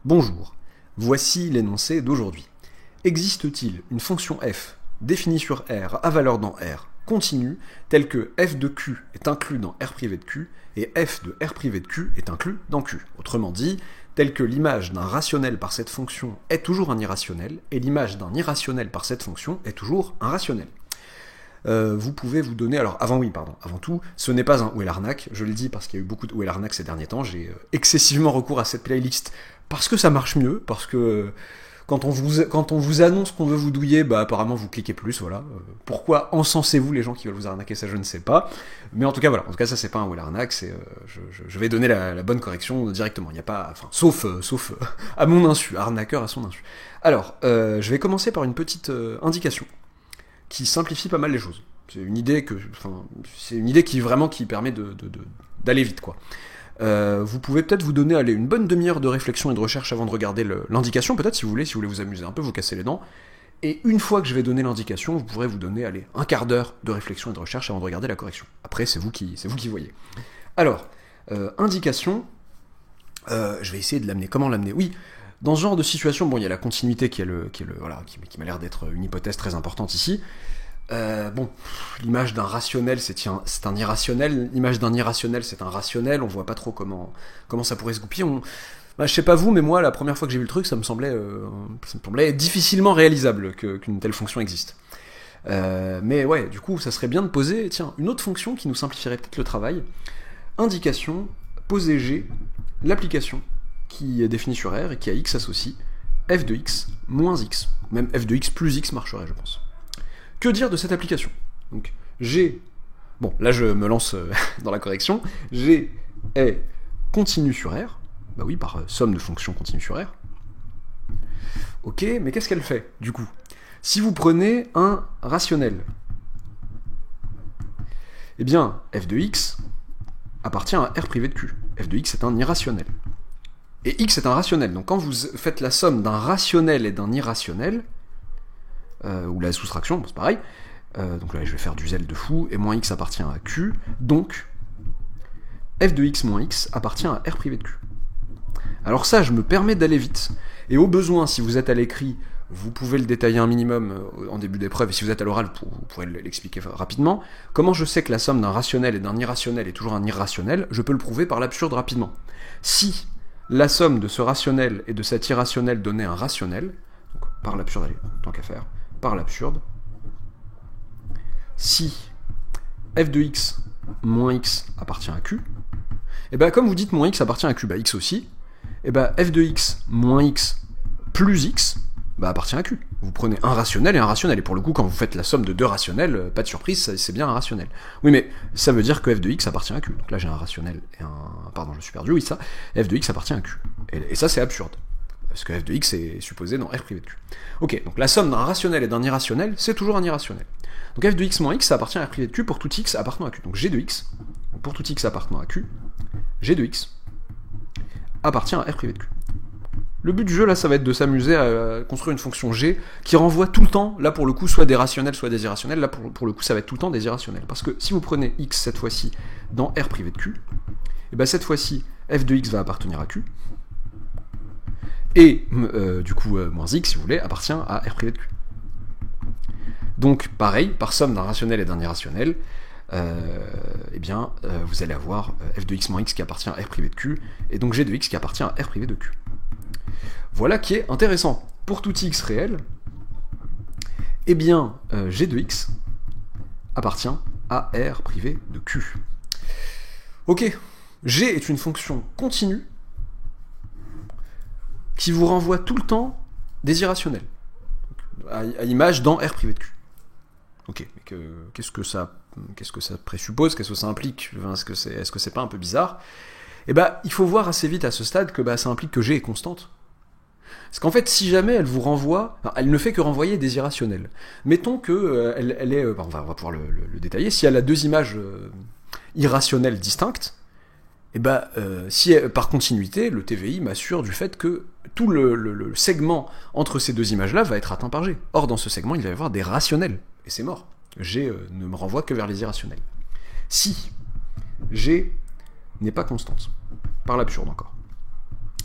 Bonjour, voici l'énoncé d'aujourd'hui. Existe-t-il une fonction f définie sur R à valeur dans R continue telle que f de Q est inclus dans R privé de Q et f de R privé de Q est inclus dans Q? Autrement dit, telle que l'image d'un rationnel par cette fonction est toujours un irrationnel et l'image d'un irrationnel par cette fonction est toujours un rationnel. Vous pouvez vous donner... Alors, avant tout, ce n'est pas un Où est l'arnaque, je le dis parce qu'il y a eu beaucoup de Où est l'arnaque ces derniers temps, j'ai excessivement recours à cette playlist parce que ça marche mieux, parce que quand on vous annonce qu'on veut vous douiller, bah apparemment vous cliquez plus, voilà. Pourquoi encensez-vous les gens qui veulent vous arnaquer, ça je ne sais pas. Mais en tout cas, voilà, en tout cas ça c'est pas un Où est l'arnaque, c'est... je vais donner la bonne correction directement, il n'y a pas... Enfin, sauf à mon insu, arnaqueur à son insu. Alors, je vais commencer par une petite indication qui simplifie pas mal les choses. C'est une idée qui permet d'aller vite, quoi. Vous pouvez peut-être vous donner une bonne demi-heure de réflexion et de recherche avant de regarder l'indication, peut-être, si vous voulez vous amuser un peu, vous casser les dents. Et une fois que je vais donner l'indication, vous pourrez vous donner, un quart d'heure de réflexion et de recherche avant de regarder la correction. Après, c'est vous qui voyez. Alors, indication, je vais essayer de l'amener. Comment l'amener? Oui, dans ce genre de situation, bon, il y a la continuité qui m'a l'air d'être une hypothèse très importante ici. L'image d'un rationnel, c'est un irrationnel. L'image d'un irrationnel, c'est un rationnel. On voit pas trop comment ça pourrait se goupiller. Je sais pas vous, mais moi, la première fois que j'ai vu le truc, ça me semblait difficilement réalisable qu'une telle fonction existe. Mais ouais, du coup, ça serait bien de poser, une autre fonction qui nous simplifierait peut-être le travail. Indication, poser G, l'application qui est définie sur R et qui a x associe f de x moins x. Même f de x plus x marcherait, je pense. Que dire de cette application? Donc, G... Bon, là je me lance dans la correction. G est continu sur R. Bah oui, par somme de fonctions continue sur R. Ok, mais qu'est-ce qu'elle fait, du coup? Si vous prenez un rationnel, eh bien, f de x appartient à R privé de Q. f de x est un irrationnel. Et x est un rationnel. Donc quand vous faites la somme d'un rationnel et d'un irrationnel, ou la soustraction, bon, c'est pareil, donc là je vais faire du zèle de fou, et moins x appartient à Q, donc f de x moins x appartient à R privé de Q. Alors ça, je me permets d'aller vite, et au besoin, si vous êtes à l'écrit, vous pouvez le détailler un minimum en début d'épreuve, et si vous êtes à l'oral, vous pourrez l'expliquer rapidement. Comment je sais que la somme d'un rationnel et d'un irrationnel est toujours un irrationnel? Je peux le prouver par l'absurde rapidement. Si la somme de ce rationnel et de cet irrationnel donnait un rationnel, donc par l'absurde, allez, tant qu'à faire, par l'absurde, si f de x moins x appartient à Q, et bien comme vous dites moins x appartient à Q, bah x aussi, et ben f de x moins x plus x appartient à Q. Vous prenez un rationnel et un rationnel, et pour le coup, quand vous faites la somme de deux rationnels, pas de surprise, c'est bien un rationnel. Oui, mais ça veut dire que f de x appartient à Q. Donc là, j'ai un rationnel et un... Pardon, je me suis perdu, oui, ça. F de x appartient à Q. Et ça, c'est absurde. Parce que f de x est supposé dans R privé de Q. Ok, donc la somme d'un rationnel et d'un irrationnel, c'est toujours un irrationnel. Donc f de x moins x, ça appartient à R privé de Q pour tout x appartenant à Q. Donc g de x, pour tout x appartenant à Q, g de x appartient à R privé de Q. Le but du jeu, là, ça va être de s'amuser à construire une fonction G qui renvoie tout le temps, là, pour le coup, soit des rationnels, soit des irrationnels. Là, pour le coup, ça va être tout le temps des irrationnels. Parce que si vous prenez x, cette fois-ci, dans R privé de Q, et ben cette fois-ci, f de x va appartenir à Q, et, du coup, moins x, si vous voulez, appartient à R privé de Q. Donc, pareil, par somme d'un rationnel et d'un irrationnel, vous allez avoir f de x moins x qui appartient à R privé de Q, et donc g de x qui appartient à R privé de Q. Voilà qui est intéressant. Pour tout x réel, eh bien, g de x appartient à R privé de Q. Ok, g est une fonction continue qui vous renvoie tout le temps des irrationnels, à image dans R privé de Q. Ok, mais qu'est-ce que ça présuppose? Qu'est-ce que ça implique? Est-ce que c'est pas un peu bizarre? Eh ben, il faut voir assez vite à ce stade que ça implique que g est constante. Parce qu'en fait, si jamais elle vous renvoie... elle ne fait que renvoyer des irrationnels. Mettons que elle est... on va pouvoir le détailler. Si elle a deux images irrationnelles distinctes, et si par continuité, le TVI m'assure du fait que tout le segment entre ces deux images-là va être atteint par G. Or, dans ce segment, il va y avoir des rationnels. Et c'est mort. G ne me renvoie que vers les irrationnels. Si G n'est pas constante, par l'absurde encore,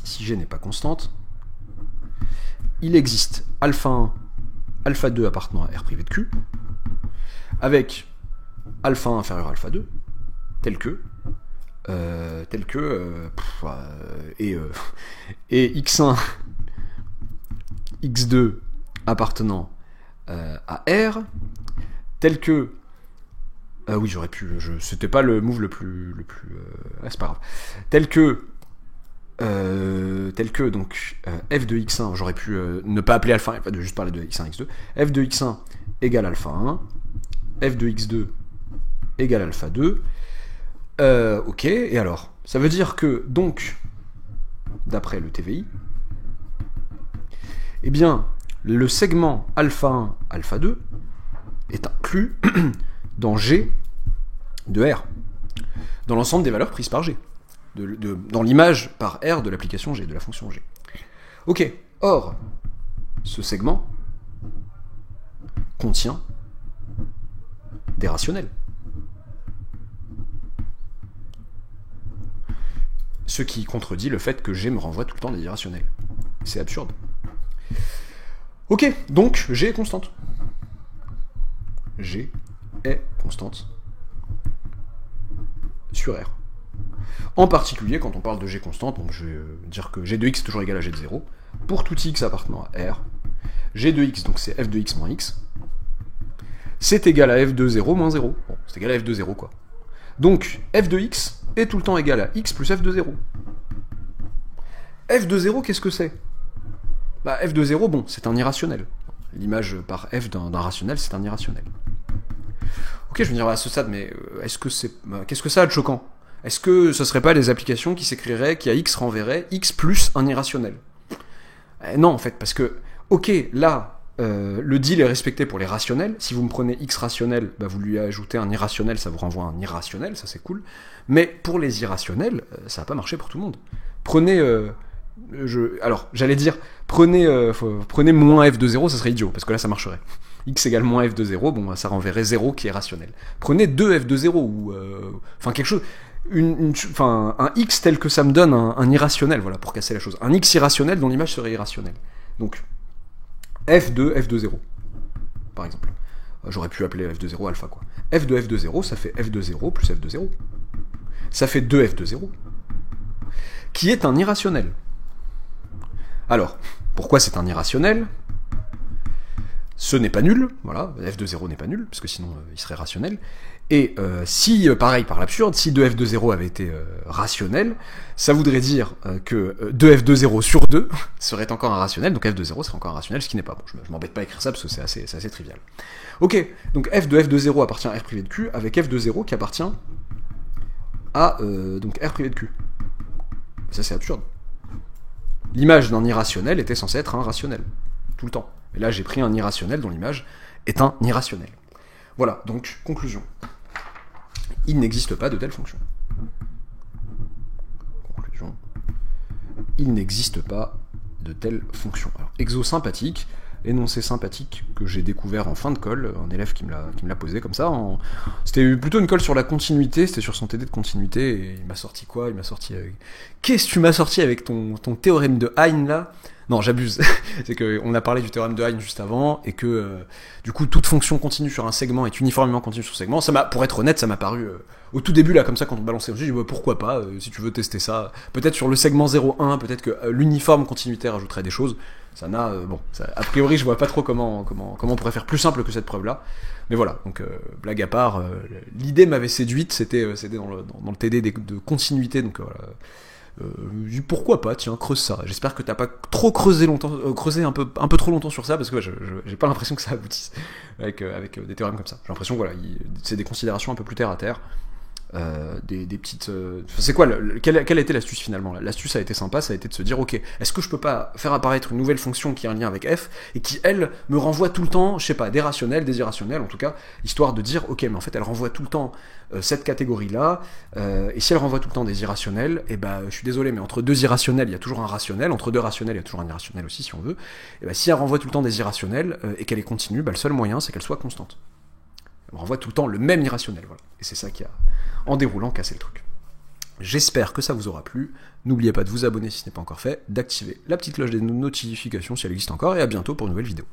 si G n'est pas constante, il existe alpha 1, alpha 2 appartenant à R privé de Q, avec alpha 1 inférieur à alpha 2, et x1, x2 appartenant à R, tel que oui, j'aurais pu, c'était pas le move le plus c'est pas grave, tel que donc f de x1, j'aurais pu ne pas appeler alpha 1, juste parler de x1, x2, f de x1 égale alpha 1, f de x2 égale alpha 2, ok, et alors ça veut dire que, donc, d'après le TVI, eh bien, le segment alpha 1, alpha 2 est inclus dans G de R, dans l'ensemble des valeurs prises par G, dans l'image par R de l'application G, de la fonction G. Ok, or, ce segment contient des rationnels. Ce qui contredit le fait que G me renvoie tout le temps des irrationnels. C'est absurde. Ok, donc G est constante. G est constante sur R. En particulier, quand on parle de G constante, donc je vais dire que G de x est toujours égal à G de 0, pour tout x appartenant à R, G de x, donc c'est f de x moins x, c'est égal à f de 0 moins 0. Bon, c'est égal à f de 0, quoi. Donc, f de x est tout le temps égal à x plus f de 0. F de 0, qu'est-ce que c'est ? Bah, f de 0, bon, c'est un irrationnel. L'image par f d'un rationnel, c'est un irrationnel. Ok, je vais dire à ce stade, mais qu'est-ce que ça a de choquant ? Est-ce que ce serait pas des applications qui s'écriraient, qui à x renverraient x plus un irrationnel ? Non, en fait, parce que, ok, là, le deal est respecté pour les rationnels. Si vous me prenez x rationnel, bah vous lui ajoutez un irrationnel, ça vous renvoie un irrationnel, ça c'est cool. Mais pour les irrationnels, ça va pas marcher pour tout le monde. Prenez... j'allais dire, prenez moins f de 0, ça serait idiot, parce que là ça marcherait. X égale moins f de 0, bon, ça renverrait 0 qui est rationnel. Prenez 2 f de 0, ou... Enfin, quelque chose... un x tel que ça me donne un irrationnel, voilà, pour casser la chose. Un x irrationnel dont l'image serait irrationnelle. Donc, f de 0, par exemple. J'aurais pu appeler f de 0 alpha, quoi. F de 0, ça fait f de 0 plus f de 0. Ça fait 2f de 0. Qui est un irrationnel. Alors, pourquoi c'est un irrationnel ? Ce n'est pas nul, voilà, f de 0 n'est pas nul, parce que sinon il serait rationnel. Et si, pareil, par l'absurde, si 2f de 0 avait été rationnel, ça voudrait dire que 2f de 0 sur 2 serait encore un rationnel, donc f de 0 serait encore un rationnel, ce qui n'est pas. Bon, je m'embête pas à écrire ça, parce que c'est assez trivial. Ok, donc f de 0 appartient à R privé de Q, avec f de 0 qui appartient à donc R privé de Q. Ça, c'est absurde. L'image d'un irrationnel était censée être un rationnel, tout le temps. Et là, j'ai pris un irrationnel dont l'image est un irrationnel. Voilà, donc, conclusion. Il n'existe pas de telle fonction. Conclusion. Il n'existe pas de telle fonction. Alors, exosympathique, énoncé sympathique que j'ai découvert en fin de colle, un élève qui me l'a posé comme ça. C'était plutôt une colle sur la continuité, c'était sur son TD de continuité, et il m'a sorti quoi ? Il m'a sorti... Qu'est-ce que tu m'as sorti avec ton théorème de Hein, là ? Non, j'abuse. C'est qu'on a parlé du théorème de Hein juste avant, et que, du coup, toute fonction continue sur un segment est uniformément continue sur un segment. Pour être honnête, ça m'a paru, au tout début, là, comme ça, quand on balançait, je me suis dit, pourquoi pas, si tu veux tester ça. Peut-être sur le segment 0,1, peut-être que l'uniforme continuité rajouterait des choses. Ça n'a, a priori, je vois pas trop comment on pourrait faire plus simple que cette preuve-là. Mais voilà, donc, blague à part, l'idée m'avait séduite, c'était dans le TD de continuité, donc voilà. Pourquoi pas, tiens, creuse ça. J'espère que t'as pas trop creusé un peu trop longtemps sur ça, parce que j'ai pas l'impression que ça aboutisse avec des théorèmes comme ça. J'ai l'impression que voilà, c'est des considérations un peu plus terre à terre. Des petites... c'est quoi, quelle a été l'astuce finalement ? L'astuce a été sympa, ça a été de se dire, ok, est-ce que je peux pas faire apparaître une nouvelle fonction qui a un lien avec f, et qui, elle, me renvoie tout le temps, je sais pas, des rationnels, des irrationnels, en tout cas, histoire de dire, ok, mais en fait, elle renvoie tout le temps cette catégorie-là, et si elle renvoie tout le temps des irrationnels, et bah, je suis désolé, mais entre deux irrationnels, il y a toujours un rationnel, entre deux rationnels, il y a toujours un irrationnel aussi, si on veut, et bah, si elle renvoie tout le temps des irrationnels, et qu'elle est continue, bah, le seul moyen, c'est qu'elle soit constante. On renvoie tout le temps le même irrationnel, voilà. Et c'est ça qui a, en déroulant, cassé le truc. J'espère que ça vous aura plu. N'oubliez pas de vous abonner si ce n'est pas encore fait, d'activer la petite cloche des notifications si elle existe encore, et à bientôt pour une nouvelle vidéo.